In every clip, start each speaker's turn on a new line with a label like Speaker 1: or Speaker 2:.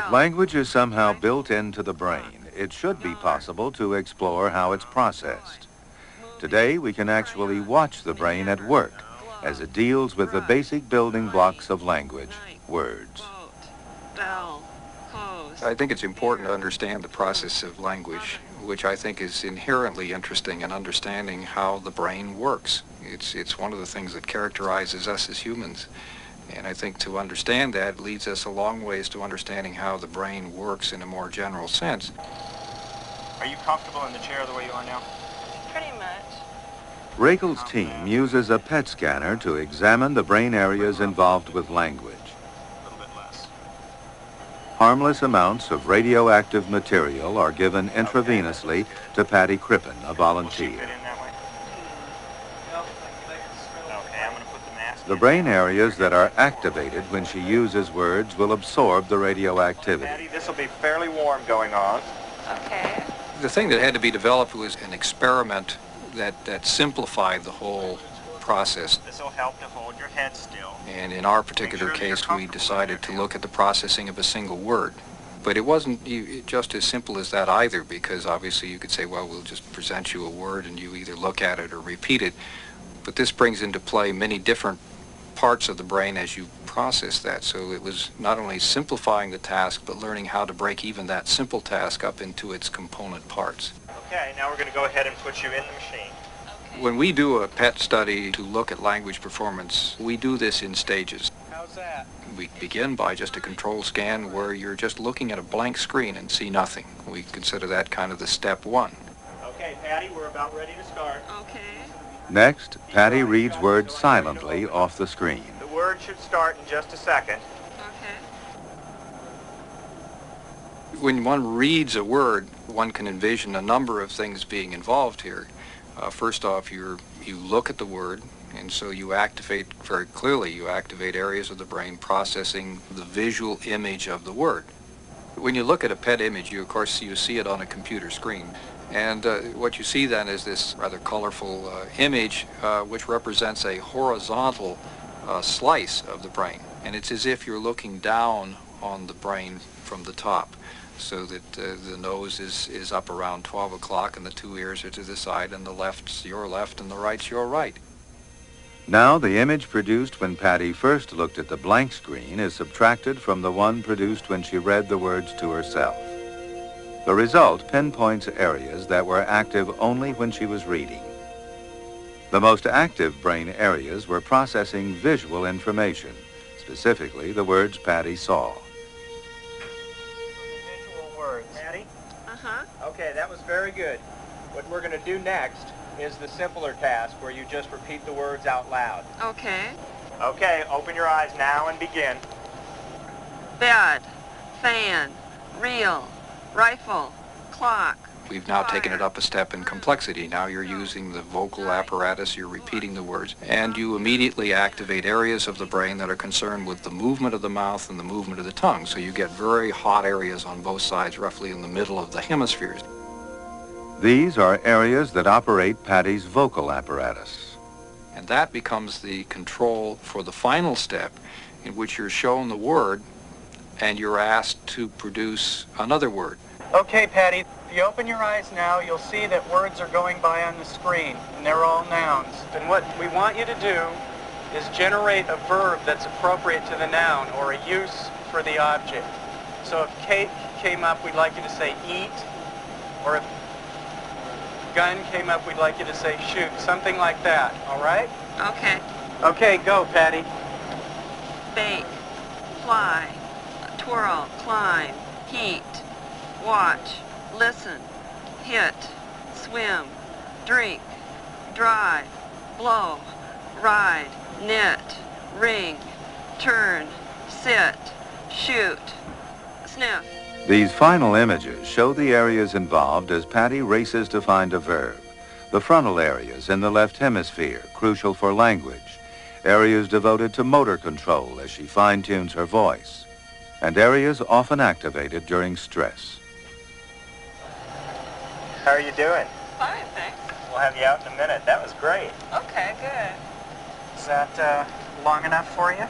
Speaker 1: If language is somehow built into the brain, it should be possible to explore how it's processed. Today, we can actually watch the brain at work as it deals with the basic building blocks of language, words.
Speaker 2: I think it's important to understand the process of language, which I think is inherently interesting in understanding how the brain works. It's one of the things that characterizes us as humans. And I think to understand that leads us a long ways to understanding how the brain works in a more general sense.
Speaker 3: Are you comfortable in the chair the way you are now?
Speaker 4: Pretty much.
Speaker 1: Rakel's team uses a PET scanner to examine the brain areas involved with language.
Speaker 3: A little bit less.
Speaker 1: Harmless amounts of radioactive material are given intravenously to Patty Crippen, a volunteer.
Speaker 3: Okay, I'm going to put the mask
Speaker 1: The
Speaker 3: in.
Speaker 1: brain areas that are activated when she uses words will absorb the radioactivity.
Speaker 3: Patty, this will be fairly warm going on.
Speaker 4: Okay.
Speaker 2: The thing that had to be developed was an experiment that simplified the whole process.
Speaker 3: This will help to hold your head still.
Speaker 2: And in our particular case, we decided to look at the processing of a single word. But it wasn't just as simple as that either, because obviously you could say, well, we'll just present you a word and you either look at it or repeat it. But this brings into play many different parts of the brain as you process that. So it was not only simplifying the task, but learning how to break even that simple task up into its component parts.
Speaker 3: Okay, now we're going to go ahead and put you in the machine.
Speaker 2: When we do a PET study to look at language performance, we do this in stages.
Speaker 3: How's that?
Speaker 2: We begin by just a control scan where you're just looking at a blank screen and see nothing. We consider that kind of the step one.
Speaker 3: Okay, Patty, we're about ready to start.
Speaker 4: Okay.
Speaker 1: Next, Patty reads words silently off the screen.
Speaker 3: The word should start in just a second.
Speaker 4: Okay.
Speaker 2: When one reads a word, one can envision a number of things being involved here. First off, you look at the word, and so you activate, very clearly, you activate areas of the brain processing the visual image of the word. When you look at a PET image, of course, you see it on a computer screen. And what you see then is this rather colorful image which represents a horizontal slice of the brain. And it's as if you're looking down on the brain from the top, so that the nose is up around 12 o'clock and the two ears are to the side, and the left's your left and the right's your right.
Speaker 1: Now, the image produced when Patty first looked at the blank screen is subtracted from the one produced when she read the words to herself. The result pinpoints areas that were active only when she was reading. The most active brain areas were processing visual information, specifically the words Patty saw.
Speaker 3: Visual words. Patty?
Speaker 4: Uh-huh.
Speaker 3: Okay, that was very good. What we're going to do next is the simpler task where you just repeat the words out loud.
Speaker 4: Okay.
Speaker 3: Okay, open your eyes now and begin.
Speaker 4: Bed, fan, reel, rifle, clock.
Speaker 2: We've now taken it up a step in complexity. Now you're using the vocal apparatus, you're repeating the words, and you immediately activate areas of the brain that are concerned with the movement of the mouth and the movement of the tongue. So you get very hot areas on both sides, roughly in the middle of the hemispheres.
Speaker 1: These are areas that operate Patty's vocal apparatus.
Speaker 2: And that becomes the control for the final step, in which you're shown the word and you're asked to produce another word.
Speaker 3: Okay, Patty, if you open your eyes now, you'll see that words are going by on the screen, and they're all nouns. And what we want you to do is generate a verb that's appropriate to the noun or a use for the object. So if cake came up, we'd like you to say eat, or if gun came up, we'd like you to say shoot, something like that, all right?
Speaker 4: Okay.
Speaker 3: Okay, go, Patty.
Speaker 4: Bake, fly, twirl, climb, heat, watch, listen, hit, swim, drink, drive, blow, ride, knit, ring, turn, sit, shoot, sniff.
Speaker 1: These final images show the areas involved as Patty races to find a verb. The frontal areas in the left hemisphere, crucial for language. Areas devoted to motor control as she fine-tunes her voice. And areas often activated during stress.
Speaker 3: How are you doing?
Speaker 4: Fine, thanks.
Speaker 3: We'll have you out in a minute. That was great.
Speaker 4: Okay, good.
Speaker 3: Is that long enough for you?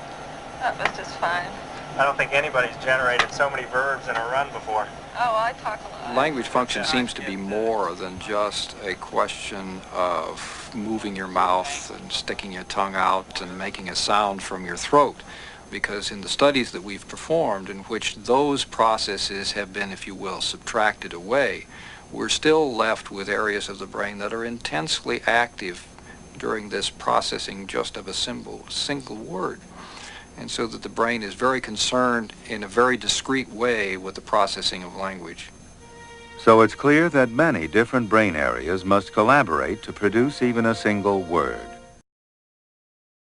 Speaker 4: That was just fine.
Speaker 3: I don't think anybody's generated so many verbs in a run before.
Speaker 4: Oh, I talk a lot.
Speaker 2: Language function seems to be more than just a question of moving your mouth and sticking your tongue out and making a sound from your throat, because in the studies that we've performed in which those processes have been, if you will, subtracted away, we're still left with areas of the brain that are intensely active during this processing just of a single word. And so that the brain is very concerned in a very discrete way with the processing of language.
Speaker 1: So it's clear that many different brain areas must collaborate to produce even a single word.